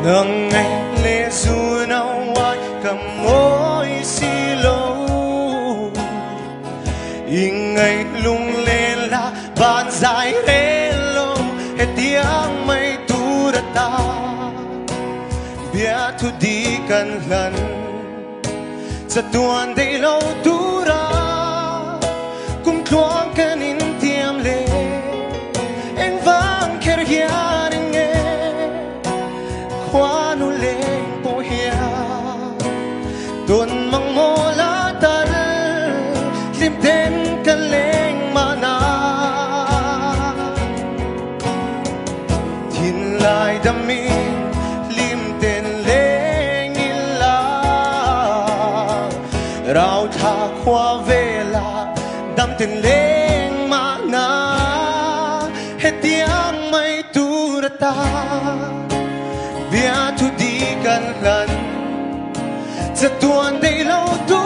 nang ngày lê du nào ai cầm môi xì lâu in ngày lung lên là bàn dài rê lâu hết tiếng mây tu ra ta bia tu đi cần lần sa tuan day lâu tu ra cùng thoáng cần in tiêm lệ em vang kher hiền nghe khoa nu lên po hia tuần mang mô lá tal lim tên cần lên mà na thiên lại đam mi lim tên lên illa rau tha khoa về là đam tên lên mà na hết tiếng mây tu ra ta bia tu di kan lan sa tuan day lâu tu